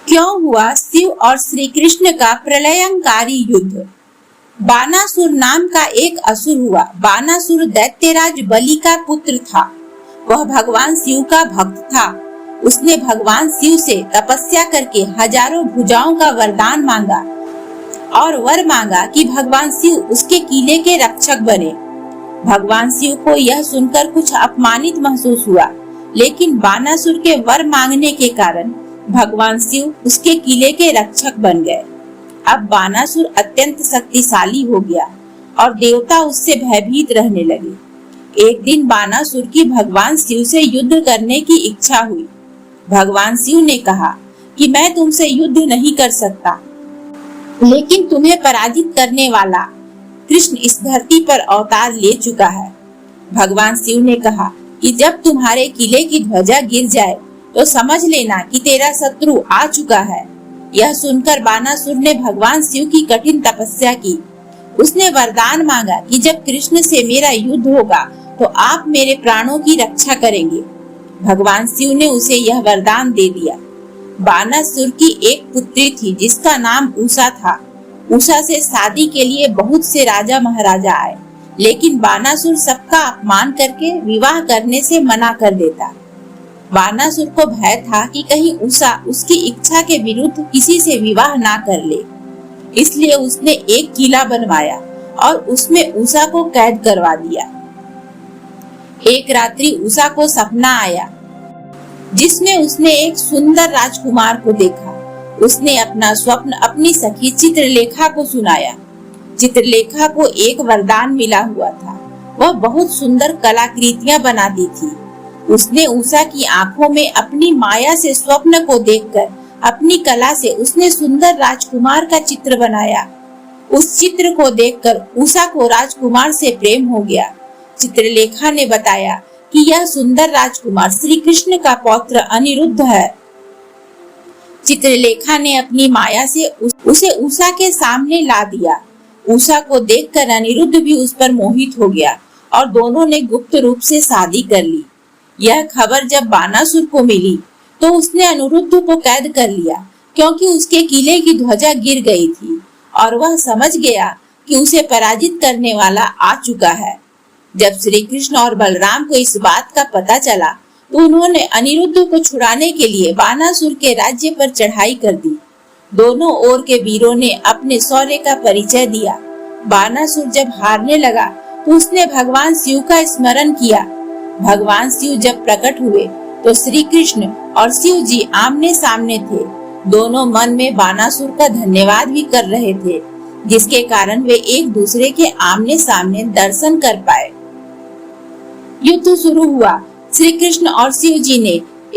क्यों हुआ शिव और श्री कृष्ण का प्रलयंकारी युद्ध। बानासुर नाम का एक असुर हुआ। बानासुर दैत्यराज बलि का पुत्र था। वह भगवान शिव का भक्त था। उसने भगवान शिव से तपस्या करके हजारों भुजाओं का वरदान मांगा और वर मांगा कि भगवान शिव उसके किले के रक्षक बने। भगवान शिव को यह सुनकर कुछ अपमानित महसूस हुआ, लेकिन बानासुर के वर मांगने के कारण भगवान शिव उसके किले के रक्षक बन गए। अब बानासुर अत्यंत शक्तिशाली हो गया और देवता उससे भयभीत रहने लगे। एक दिन बानासुर की भगवान शिव से युद्ध करने की इच्छा हुई। भगवान शिव ने कहा कि मैं तुमसे युद्ध नहीं कर सकता, लेकिन तुम्हें पराजित करने वाला कृष्ण इस धरती पर अवतार ले चुका है। भगवान शिव ने कहा कि जब तुम्हारे किले की ध्वजा गिर जाए तो समझ लेना कि तेरा शत्रु आ चुका है। यह सुनकर बानासुर ने भगवान शिव की कठिन तपस्या की। उसने वरदान मांगा कि जब कृष्ण से मेरा युद्ध होगा तो आप मेरे प्राणों की रक्षा करेंगे। भगवान शिव ने उसे यह वरदान दे दिया। बानासुर की एक पुत्री थी जिसका नाम उषा था। उषा से शादी के लिए बहुत से राजा महाराजा आए, लेकिन बानासुर सबका अपमान करके विवाह करने से मना कर देता। बानासुर को भय था कि कहीं उषा उसकी इच्छा के विरुद्ध किसी से विवाह ना कर ले, इसलिए उसने एक किला बनवाया और उसमें उषा को कैद करवा दिया। एक रात्रि उषा को सपना आया जिसमें उसने एक सुंदर राजकुमार को देखा। उसने अपना स्वप्न अपनी सखी चित्रलेखा को सुनाया। चित्रलेखा को एक वरदान मिला हुआ था। वह बहुत सुंदर कलाकृतियां बनाती थी। उसने उषा की आंखों में अपनी माया से स्वप्न को देखकर अपनी कला से उसने सुंदर राजकुमार का चित्र बनाया। उस चित्र को देखकर उषा को राजकुमार से प्रेम हो गया। चित्रलेखा ने बताया कि यह सुंदर राजकुमार श्री कृष्ण का पौत्र अनिरुद्ध है। चित्रलेखा ने अपनी माया से उसे उषा के सामने ला दिया। उषा को देखकर अनिरुद्ध भी उस पर मोहित हो गया और दोनों ने गुप्त रूप से शादी कर ली। यह खबर जब बानासुर को मिली तो उसने अनिरुद्ध को कैद कर लिया, क्योंकि उसके किले की ध्वजा गिर गई थी और वह समझ गया कि उसे पराजित करने वाला आ चुका है। जब श्री कृष्ण और बलराम को इस बात का पता चला तो उन्होंने अनिरुद्ध को छुड़ाने के लिए बानासुर के राज्य पर चढ़ाई कर दी। दोनों ओर के वीरों ने अपने शौर्य का परिचय दिया। बानासुर जब हारने लगा तो उसने भगवान शिव का स्मरण किया। भगवान शिव जब प्रकट हुए तो श्री कृष्ण और शिव जी आमने सामने थे। दोनों मन में बानासुर का धन्यवाद भी कर रहे थे, जिसके कारण वे एक दूसरे के आमने सामने दर्शन कर पाए। युद्ध शुरू हुआ। श्री कृष्ण और शिव जी ने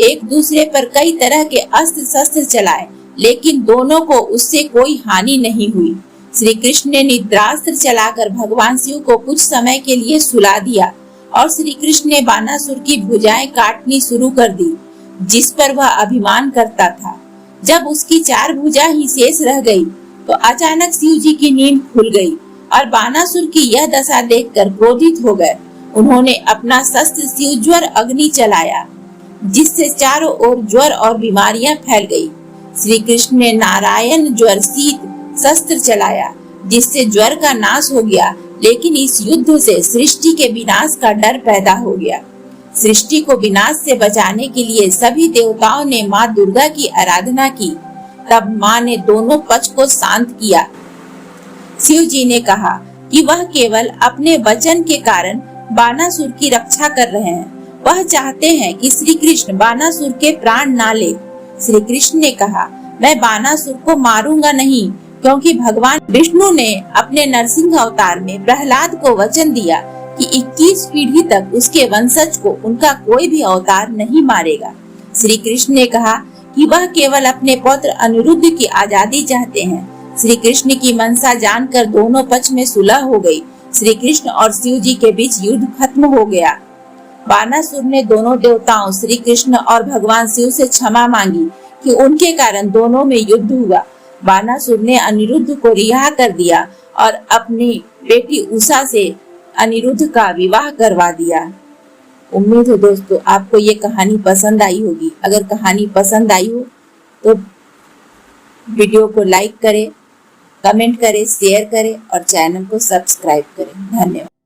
एक दूसरे पर कई तरह के अस्त्र शस्त्र चलाए, लेकिन दोनों को उससे कोई हानि नहीं हुई। श्री कृष्ण ने निद्रास्त्र चलाकर भगवान शिव को कुछ समय के लिए सुला दिया और श्री कृष्ण ने बानासुर की भुजाएं काटनी शुरू कर दी, जिस पर वह अभिमान करता था। जब उसकी 4 भुजा ही शेष रह गई तो अचानक शिव जी की नींद खुल गई और बानासुर की यह दशा देखकर क्रोधित हो गए। उन्होंने अपना शस्त्र शिव ज्वर अग्नि चलाया, जिससे चारों ओर ज्वर और बीमारियां फैल गई। श्री कृष्ण ने नारायण ज्वर शीत शस्त्र चलाया, जिससे ज्वर का नाश हो गया, लेकिन इस युद्ध से सृष्टि के विनाश का डर पैदा हो गया। सृष्टि को विनाश से बचाने के लिए सभी देवताओं ने माँ दुर्गा की आराधना की। तब माँ ने दोनों पक्ष को शांत किया। शिव जी ने कहा कि वह केवल अपने वचन के कारण बानासुर की रक्षा कर रहे हैं। वह चाहते हैं कि श्री कृष्ण बानासुर के प्राण ना ले। श्री कृष्ण ने कहा, मैं बानासुर को मारूंगा नहीं, क्योंकि भगवान विष्णु ने अपने नरसिंह अवतार में प्रहलाद को वचन दिया कि 21 पीढ़ी तक उसके वंशज को उनका कोई भी अवतार नहीं मारेगा। श्री कृष्ण ने कहा कि वह केवल अपने पुत्र अनिरुद्ध की आजादी चाहते हैं। श्री कृष्ण की मनसा जानकर दोनों पक्ष में सुलह हो गई। श्री कृष्ण और शिव जी के बीच युद्ध खत्म हो गया। बानासुर ने दोनों देवताओं श्री कृष्ण और भगवान शिव से क्षमा मांगी कि उनके कारण दोनों में युद्ध हुआ। बानासुर ने अनिरुद्ध को रिहा कर दिया और अपनी बेटी उषा से अनिरुद्ध का विवाह करवा दिया। उम्मीद है दोस्तों आपको ये कहानी पसंद आई होगी। अगर कहानी पसंद आई हो तो वीडियो को लाइक करें, कमेंट करें, शेयर करें और चैनल को सब्सक्राइब करें। धन्यवाद।